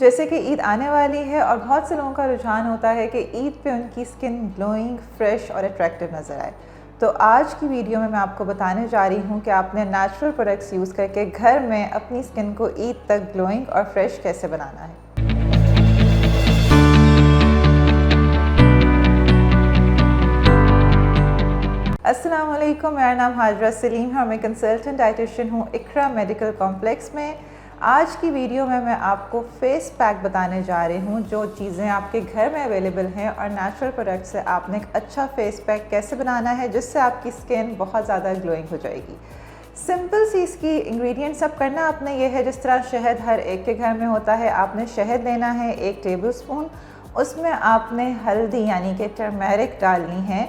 जैसे कि ईद आने वाली है और बहुत से लोगों का रुझान होता है कि ईद पे उनकी स्किन ग्लोइंग, फ्रेश और अट्रैक्टिव नज़र आए। तो आज की वीडियो में मैं आपको बताने जा रही हूँ कि आपने नेचुरल प्रोडक्ट्स यूज़ करके घर में अपनी स्किन को ईद तक ग्लोइंग और फ्रेश कैसे बनाना है। अस्सलाम वालेकुम, मेरा नाम हाजरा सलीम है और मैं कंसल्टेंट डाइटिशियन हूँ इकरा मेडिकल कॉम्प्लेक्स में। आज की वीडियो में मैं आपको फेस पैक बताने जा रही हूँ जो चीज़ें आपके घर में अवेलेबल हैं और नेचुरल प्रोडक्ट से आपने एक अच्छा फेस पैक कैसे बनाना है जिससे आपकी स्किन बहुत ज़्यादा ग्लोइंग हो जाएगी। सिंपल सी इसकी इंग्रेडिएंट्स सब करना आपने ये है, जिस तरह शहद हर एक के घर में होता है, आपने शहद लेना है 1 टेबल स्पून। उसमें आपने हल्दी यानी कि टर्मेरिक डालनी है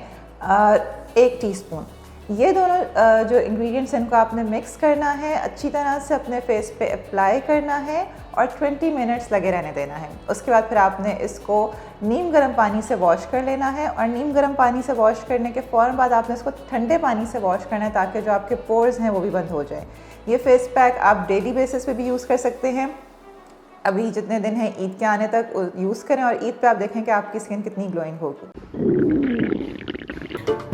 1 टीस्पून। ये दोनों जो इंग्रेडिएंट्स हैं इनको आपने मिक्स करना है, अच्छी तरह से अपने फेस पे अप्लाई करना है और 20 मिनट्स लगे रहने देना है। उसके बाद फिर आपने इसको नीम गर्म पानी से वॉश कर लेना है और नीम गर्म पानी से वॉश करने के फ़ौरन बाद आपने इसको ठंडे पानी से वॉश करना है ताकि जो आपके पोर्स हैं वो भी बंद हो जाए। ये फेस पैक आप डेली बेसिस पे भी यूज़ कर सकते हैं। अभी जितने दिन हैं ईद के आने तक यूज़ करें और ईद पे आप देखें कि आपकी स्किन कितनी ग्लोइंग होगी।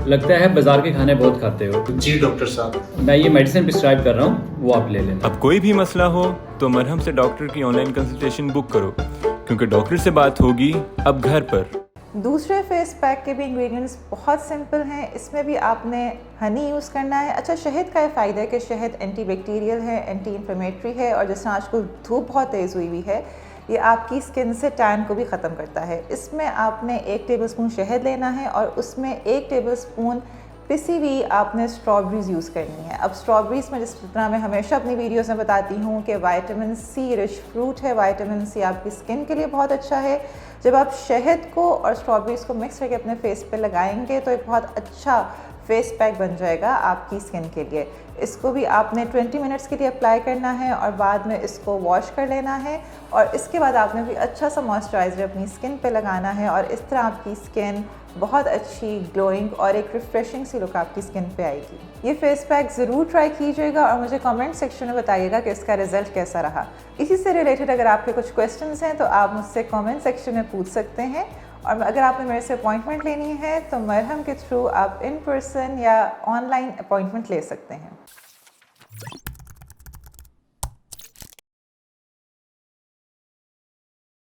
लगता है बाजार के खाने बहुत खाते हो। जी डॉक्टर साहब, मैं ये मेडिसिन प्रिस्क्राइब कर रहा हूँ, वो आप ले लेना। अब कोई भी मसला हो तो मरहम से डॉक्टर की ऑनलाइन कंसल्टेशन बुक करो, क्योंकि डॉक्टर से बात होगी अब घर पर। दूसरे फेस पैक के भी इंग्रेडिएंट्स बहुत सिंपल हैं। इसमें भी आपने हनी यूज़ करना है। अच्छा, शहद का ये फ़ायदा है कि शहद एंटी बैक्टीरियल है, एंटी इन्फ्लेमेटरी है और जिस तरह आजकल धूप बहुत तेज़ हुई हुई है, ये आपकी स्किन से टैन को भी ख़त्म करता है। इसमें आपने 1 टेबलस्पून शहद लेना है और उसमें 1 टेबलस्पून पिसी हुई आपने स्ट्रॉबेरीज़ यूज़ करनी है। अब स्ट्रॉबेरीज़ में जिस तरह मैं हमेशा अपनी वीडियोस में बताती हूँ कि विटामिन सी रिच फ्रूट है, विटामिन सी आपकी स्किन के लिए बहुत अच्छा है। जब आप शहद को और स्ट्रॉबेरीज़ को मिक्स करके अपने फेस पे लगाएंगे तो एक बहुत अच्छा फेस पैक बन जाएगा आपकी स्किन के लिए। इसको भी आपने 20 मिनट्स के लिए अप्लाई करना है और बाद में इसको वॉश कर लेना है और इसके बाद आपने भी अच्छा सा मॉइस्चराइज़र अपनी स्किन पे लगाना है और इस तरह आपकी स्किन बहुत अच्छी ग्लोइंग और एक रिफ्रेशिंग सी लुक आपकी स्किन पे आएगी। ये फेस पैक ज़रूर ट्राई कीजिएगा और मुझे कमेंट सेक्शन में बताइएगा कि इसका रिज़ल्ट कैसा रहा। इसी से रिलेटेड अगर आपके कुछ क्वेश्चंस हैं तो आप मुझसे कमेंट सेक्शन में पूछ सकते हैं और अगर आपने मेरे से अपॉइंटमेंट लेनी है तो मरहम के थ्रू आप इन पर्सन या ऑनलाइन अपॉइंटमेंट ले सकते हैं।